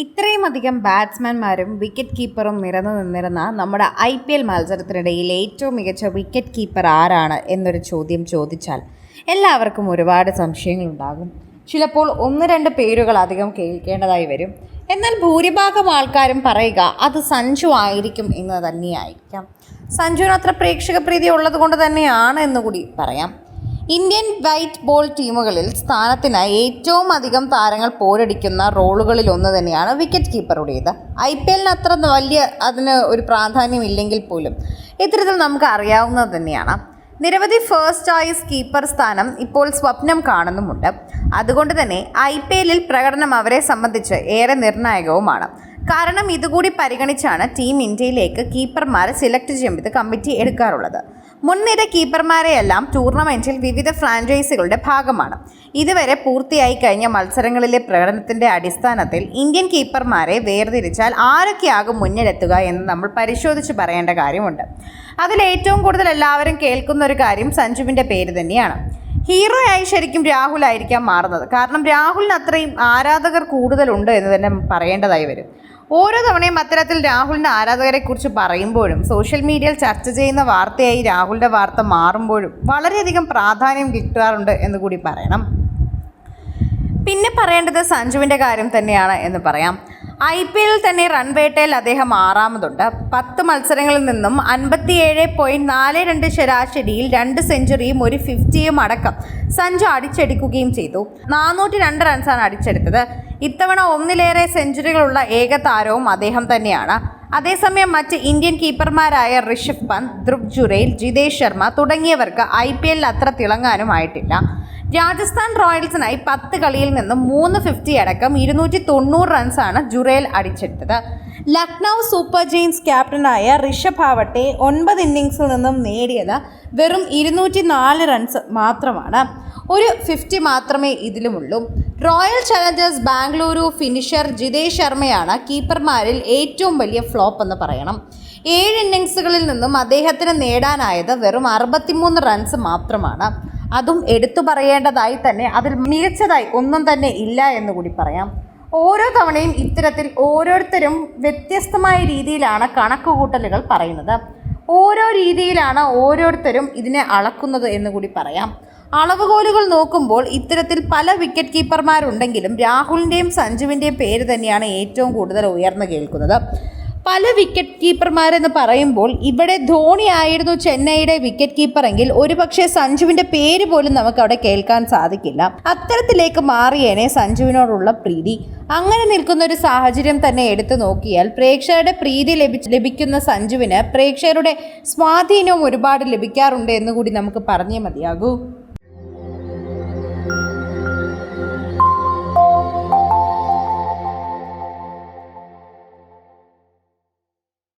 ഇത്രയും അധികം ബാറ്റ്സ്മാൻമാരും വിക്കറ്റ് കീപ്പറും നിരന്നു നിന്നിരുന്ന നമ്മുടെ IPL മത്സരത്തിനിടയിൽ ഏറ്റവും മികച്ച വിക്കറ്റ് കീപ്പർ ആരാണ് എന്നൊരു ചോദ്യം ചോദിച്ചാൽ എല്ലാവർക്കും ഒരുപാട് സംശയങ്ങളുണ്ടാകും. ചിലപ്പോൾ ഒന്ന് രണ്ട് പേരുകൾ അധികം കേൾക്കേണ്ടതായി വരും. എന്നാൽ ഭൂരിഭാഗം ആൾക്കാരും പറയുക അത് സഞ്ജു ആയിരിക്കും എന്ന് തന്നെയായിരിക്കാം. സഞ്ജുവിന് അത്ര പ്രേക്ഷക പ്രീതി ഉള്ളത് കൊണ്ട് തന്നെയാണ് എന്നുകൂടി പറയാം. ഇന്ത്യൻ വൈറ്റ് ബോൾ ടീമുകളിൽ സ്ഥാനത്തിനായി ഏറ്റവും അധികം താരങ്ങൾ പോരടിക്കുന്ന റോളുകളിൽ ഒന്ന് തന്നെയാണ് വിക്കറ്റ് കീപ്പറുടേത്. IPL അത്ര വലിയ അതിന് ഒരു പ്രാധാന്യമില്ലെങ്കിൽ പോലും ഇത്തരത്തിൽ നമുക്ക് അറിയാവുന്നത് തന്നെയാണ്. നിരവധി ഫസ്റ്റ് ചോയ്സ് കീപ്പർ സ്ഥാനം ഇപ്പോൾ സ്വപ്നം കാണുന്നുമുണ്ട്. അതുകൊണ്ട് തന്നെ IPL പ്രകടനം അവരെ സംബന്ധിച്ച് ഏറെ നിർണായകവുമാണ്. കാരണം ഇതുകൂടി പരിഗണിച്ചാണ് ടീം ഇന്ത്യയിലേക്ക് കീപ്പർമാരെ സെലക്ട് ചെയ്യുന്നത് കമ്മിറ്റി എടുക്കാറുള്ളത്. മുൻനിര കീപ്പർമാരെയെല്ലാം ടൂർണമെൻറ്റിൽ വിവിധ ഫ്രാഞ്ചൈസികളുടെ ഭാഗമാണ്. ഇതുവരെ പൂർത്തിയായി കഴിഞ്ഞ മത്സരങ്ങളിലെ പ്രകടനത്തിൻ്റെ അടിസ്ഥാനത്തിൽ ഇന്ത്യൻ കീപ്പർമാരെ വേർതിരിച്ചാൽ ആരൊക്കെയാകും മുന്നിലെത്തുക എന്ന് നമ്മൾ പരിശോധിച്ച് പറയേണ്ട കാര്യമുണ്ട്. അതിലേറ്റവും കൂടുതൽ എല്ലാവരും കേൾക്കുന്ന ഒരു കാര്യം സഞ്ജുവിൻ്റെ പേര് തന്നെയാണ്. ഹീറോയായി ശരിക്കും രാഹുൽ ആയിരിക്കാം മാറുന്നത്. കാരണം രാഹുലിന് അത്രയും ആരാധകർ കൂടുതലുണ്ട് എന്ന് തന്നെ പറയേണ്ടതായി വരും. ഓരോ തവണയും അത്തരത്തിൽ രാഹുലിൻ്റെ ആരാധകരെക്കുറിച്ച് പറയുമ്പോഴും സോഷ്യൽ മീഡിയയിൽ ചർച്ച ചെയ്യുന്ന വാർത്തയായി രാഹുലിൻ്റെ വാർത്ത മാറുമ്പോഴും വളരെയധികം പ്രാധാന്യം കിട്ടാറുണ്ട് എന്ന് കൂടി പറയണം. പിന്നെ പറയേണ്ടത് സഞ്ജുവിൻ്റെ കാര്യം തന്നെയാണ് എന്ന് പറയാം. IPL തന്നെ റൺ വേട്ടയിൽ അദ്ദേഹം ആറാമതുണ്ട്. 10 മത്സരങ്ങളിൽ നിന്നും 57.42 ശരാശരിയിൽ 2 സെഞ്ചുറിയും ഒരു 50യും അടക്കം സഞ്ജു അടിച്ചെടുക്കുകയും ചെയ്തു. 402 റൺസാണ് അടിച്ചെടുത്തത്. ഇത്തവണ ഒന്നിലേറെ സെഞ്ചുറികളുള്ള ഏക താരവും അദ്ദേഹം തന്നെയാണ്. അതേസമയം മറ്റ് ഇന്ത്യൻ കീപ്പർമാരായ ഋഷഭ് പന്ത്, ധ്രുവ് ജുറേൽ, ജിതേഷ് ശർമ്മ തുടങ്ങിയവർക്ക് IPL അത്ര തിളങ്ങാനുമായിട്ടില്ല. രാജസ്ഥാൻ റോയൽസിനായി 10 കളിയിൽ നിന്നും 350 അടക്കം 290 റൺസാണ് ജുറേൽ അടിച്ചെടുത്തത്. ലക്നൗ സൂപ്പർ ജെയിൻസ് ക്യാപ്റ്റനായ ഋഷഭ് ആവട്ടെ 9 ഇന്നിങ്സിൽ നിന്നും നേടിയത് വെറും 204 റൺസ് മാത്രമാണ്. ഒരു 50 മാത്രമേ ഇതിലുമുള്ളൂ. Royal Challengers Bangalore finisher Jitesh ശർമ്മയാണ് കീപ്പർമാരിൽ ഏറ്റവും വലിയ ഫ്ലോപ്പ് എന്ന് പറയണം. 7 ഇന്നിങ്സുകളിൽ നിന്നും അദ്ദേഹത്തിന് നേടാനായത് വെറും 63 റൺസ് മാത്രമാണ്. അതും എടുത്തു പറയേണ്ടതായി തന്നെ അതിൽ മികച്ചതായി ഒന്നും തന്നെ ഇല്ല എന്നുകൂടി പറയാം. ഓരോ തവണയും ഇത്തരത്തിൽ ഓരോരുത്തരും വ്യത്യസ്തമായ രീതിയിലാണ് കണക്കുകൂട്ടലുകൾ പറയുന്നത്. ഓരോ രീതിയിലാണ് ഓരോരുത്തരും ഇതിനെ അളക്കുന്നത് എന്നുകൂടി പറയാം. അളവുകോലുകൾ നോക്കുമ്പോൾ ഇത്തരത്തിൽ പല വിക്കറ്റ് കീപ്പർമാരുണ്ടെങ്കിലും രാഹുലിൻ്റെയും സഞ്ജുവിൻ്റെയും പേര് തന്നെയാണ് ഏറ്റവും കൂടുതൽ ഉയർന്നു കേൾക്കുന്നത്. പല വിക്കറ്റ് കീപ്പർമാരെന്ന് പറയുമ്പോൾ ഇവിടെ ധോണി ആയിരുന്നു ചെന്നൈയുടെ വിക്കറ്റ് കീപ്പറെങ്കിൽ ഒരുപക്ഷെ സഞ്ജുവിൻ്റെ പേര് പോലും നമുക്ക് അവിടെ കേൾക്കാൻ സാധിക്കില്ല. അത്തരത്തിലേക്ക് മാറിയേനെ സഞ്ജുവിനോടുള്ള പ്രീതി. അങ്ങനെ നിൽക്കുന്ന ഒരു സാഹചര്യം തന്നെ എടുത്തു നോക്കിയാൽ പ്രേക്ഷകരുടെ പ്രീതി ലഭിക്കുന്ന സഞ്ജുവിന് പ്രേക്ഷകരുടെ സ്വാധീനവും ഒരുപാട് ലഭിക്കാറുണ്ട് എന്നുകൂടി നമുക്ക് പറഞ്ഞേ മതിയാകൂ.